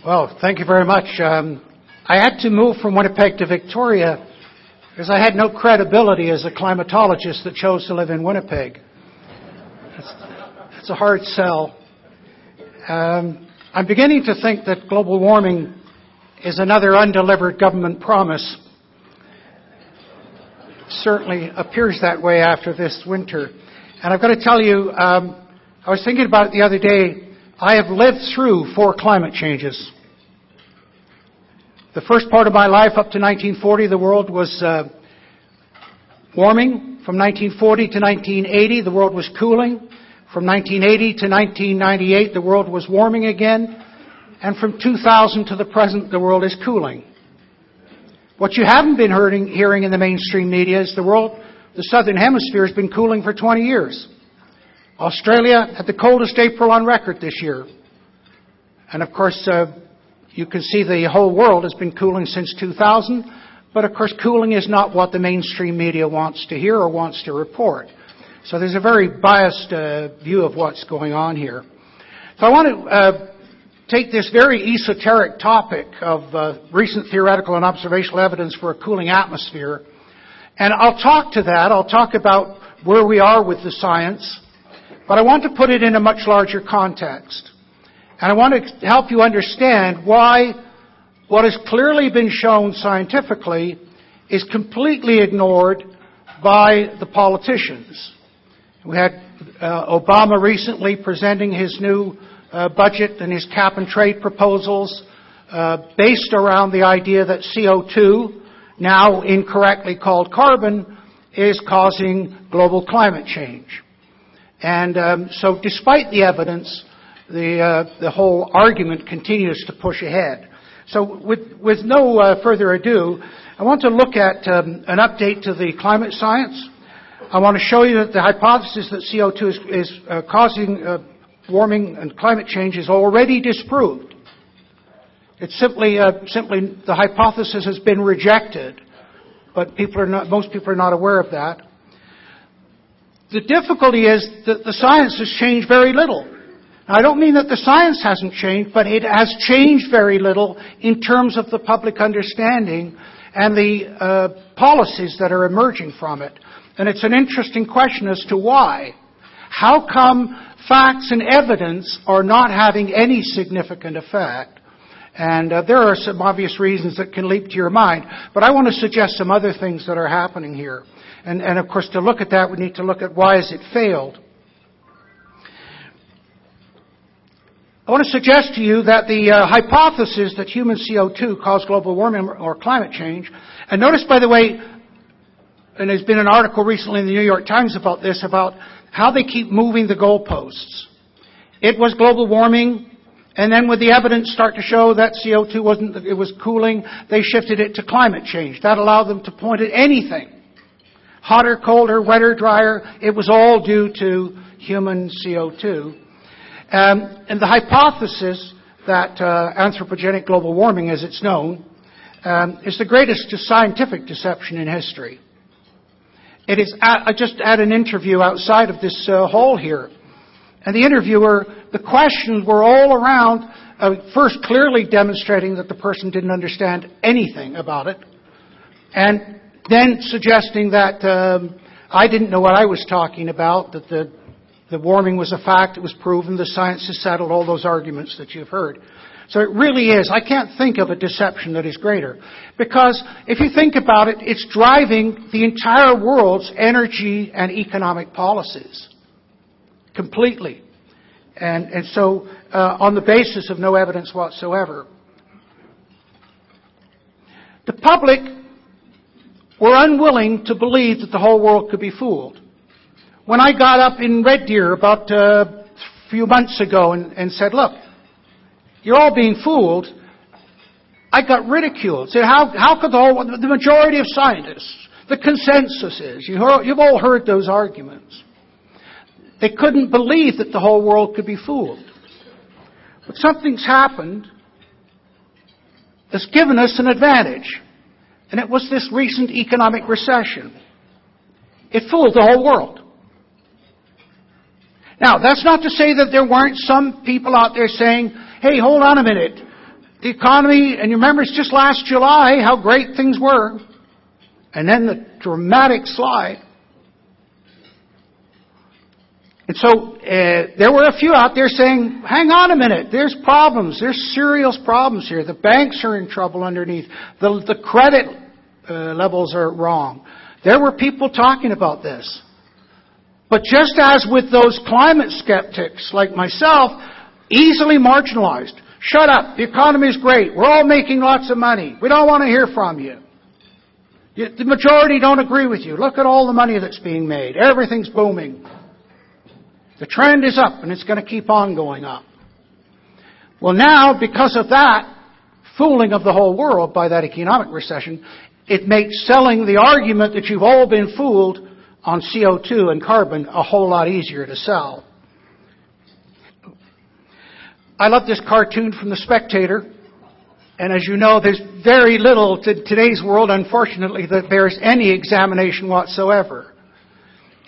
Well, thank you very much. I had to move from Winnipeg to Victoria because I had no credibility as a climatologist that chose to live in Winnipeg. It's a hard sell. I'm beginning to think that global warming is another undelivered government promise. It certainly appears that way after this winter. And I've got to tell you, I was thinking about it the other day. I have lived through 4 climate changes. The first part of my life, up to 1940, the world was warming. From 1940 to 1980, the world was cooling. From 1980 to 1998, the world was warming again. And from 2000 to the present, the world is cooling. What you haven't been hearing in the mainstream media is the southern hemisphere has been cooling for 20 years. Australia had the coldest April on record this year. And of course, you can see the whole world has been cooling since 2000. But of course, cooling is not what the mainstream media wants to hear or wants to report. So there's a very biased view of what's going on here. So I want to take this very esoteric topic of recent theoretical and observational evidence for a cooling atmosphere, and I'll talk to that. I'll talk about where we are with the science, but I want to put it in a much larger context. And I want to help you understand why what has clearly been shown scientifically is completely ignored by the politicians. We had Obama recently presenting his new budget and his cap and trade proposals based around the idea that CO2, now incorrectly called carbon, is causing global climate change. And so despite the evidence, the whole argument continues to push ahead. So with no further ado, I want to look at an update to the climate science. I want to show you that the hypothesis that CO2 is causing warming and climate change is already disproved. It's simply the hypothesis has been rejected, but most people are not aware of that. The difficulty is that the science has changed very little. Now, I don't mean that the science hasn't changed, but it has changed very little in terms of the public understanding and the policies that are emerging from it. And it's an interesting question as to why. How come facts and evidence are not having any significant effect? And there are some obvious reasons that can leap to your mind. But I want to suggest some other things that are happening here. And of course, to look at that, we need to look at why has it failed. I want to suggest to you that the hypothesis that human CO2 caused global warming or climate change, and notice, by the way, and there's been an article recently in the New York Times about this, about how they keep moving the goalposts. It was global warming, and then when the evidence start to show that CO2 it was cooling, they shifted it to climate change. That allowed them to point at anything. Hotter, colder, wetter, drier, it was all due to human CO2. And the hypothesis that anthropogenic global warming, as it's known, is the greatest scientific deception in history. It is. I just had an interview outside of this hall here, and the interviewer, the questions were all around, first clearly demonstrating that the person didn't understand anything about it, and then suggesting that I didn't know what I was talking about, that the warming was a fact, it was proven, the science has settled, all those arguments that you've heard. So it really is. I can't think of a deception that is greater. Because if you think about it, it's driving the entire world's energy and economic policies. Completely. And so on the basis of no evidence whatsoever. The public were unwilling to believe that the whole world could be fooled. When I got up in Red Deer about a few months ago and said, look, you're all being fooled, I got ridiculed. Said, how could the majority of scientists, the consensus is, you've all heard those arguments. They couldn't believe that the whole world could be fooled. But something's happened that's given us an advantage. And it was this recent economic recession. It fooled the whole world. Now, that's not to say that there weren't some people out there saying, hey, hold on a minute. the economy, and you remember it's just last July how great things were. And then the dramatic slide. And so there were a few out there saying, hang on a minute, there's problems. There's serious problems here. The banks are in trouble underneath. The credit levels are wrong. There were people talking about this. But just as with those climate skeptics like myself, easily marginalized. Shut up, the economy is great. We're all making lots of money. We don't want to hear from you. The majority don't agree with you. Look at all the money that's being made. Everything's booming. The trend is up, and it's going to keep on going up. Well, now, because of that fooling of the whole world by that economic recession, it makes selling the argument that you've all been fooled on CO2 and carbon a whole lot easier to sell. I love this cartoon from The Spectator. And as you know, there's very little to today's world, unfortunately, that bears any examination whatsoever.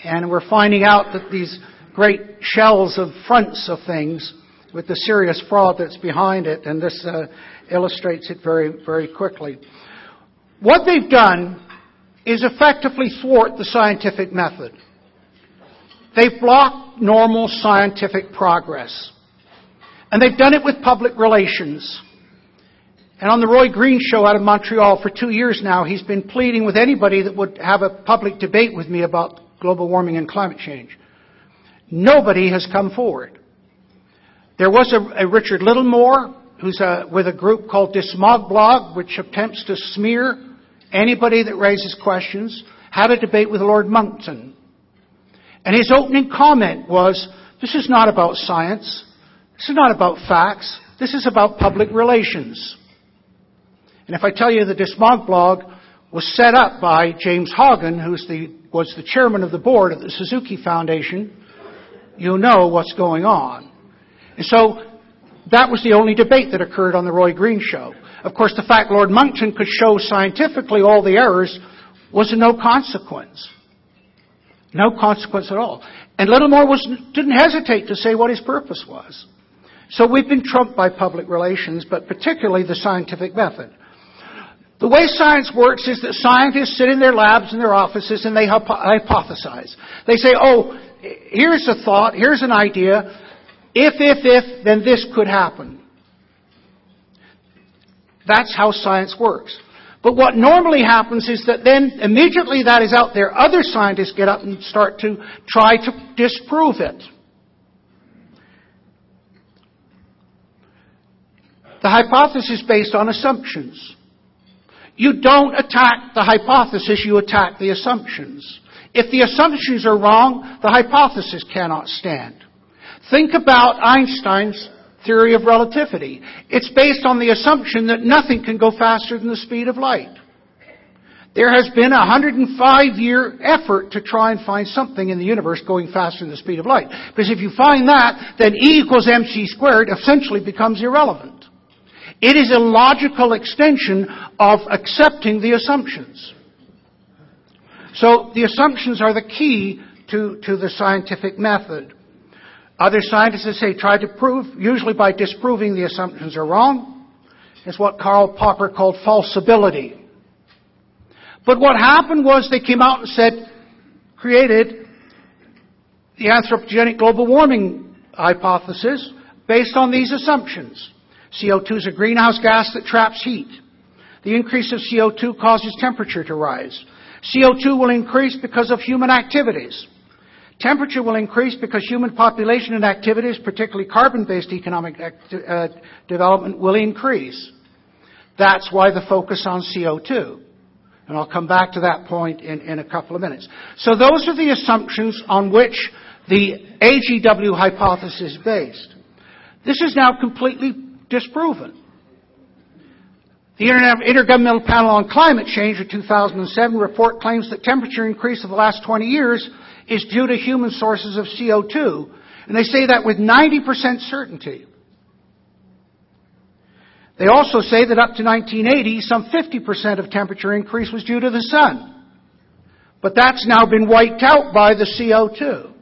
And we're finding out that these great shells of fronts of things with the serious fraud that's behind it, and this illustrates it very, very quickly. What they've done is effectively thwart the scientific method. They've blocked normal scientific progress. And they've done it with public relations. And on the Roy Green Show out of Montreal for 2 years now, he's been pleading with anybody that would have a public debate with me about global warming and climate change. Nobody has come forward. There was a Richard Littlemore, who's with a group called Dismogblog, which attempts to smear anybody that raises questions, had a debate with Lord Monckton. And his opening comment was, this is not about science. This is not about facts. This is about public relations. And if I tell you the Dismogblog was set up by James Haugen, who was the chairman of the board of the Suzuki Foundation, you'll know what's going on. And so that was the only debate that occurred on the Roy Green Show. Of course, the fact Lord Monckton could show scientifically all the errors was of no consequence. No consequence at all. And Littlemore didn't hesitate to say what his purpose was. So we've been trumped by public relations, but particularly the scientific method. The way science works is that scientists sit in their labs and their offices and they hypothesize. They say, oh, here's a thought, here's an idea. If, then this could happen. That's how science works. But what normally happens is that then immediately that is out there, other scientists get up and start to try to disprove it. The hypothesis is based on assumptions. You don't attack the hypothesis, you attack the assumptions. If the assumptions are wrong, the hypothesis cannot stand. Think about Einstein's theory of relativity. It's based on the assumption that nothing can go faster than the speed of light. There has been a 105-year effort to try and find something in the universe going faster than the speed of light. Because if you find that, then E equals mc squared essentially becomes irrelevant. It is a logical extension of accepting the assumptions. So the assumptions are the key to the scientific method. Other scientists, as I say, try to prove, usually by disproving the assumptions are wrong. It's what Karl Popper called falsibility. But what happened was they came out and said, created the anthropogenic global warming hypothesis based on these assumptions. CO2 is a greenhouse gas that traps heat. The increase of CO2 causes temperature to rise. CO2 will increase because of human activities. Temperature will increase because human population and activities, particularly carbon-based economic development, will increase. That's why the focus on CO2. And I'll come back to that point in a couple of minutes. So those are the assumptions on which the AGW hypothesis is based. This is now completely disproven. The Intergovernmental Panel on Climate Change, a 2007 report, claims that temperature increase of the last 20 years is due to human sources of CO2. And they say that with 90% certainty. They also say that up to 1980, some 50% of temperature increase was due to the sun. But that's now been wiped out by the CO2.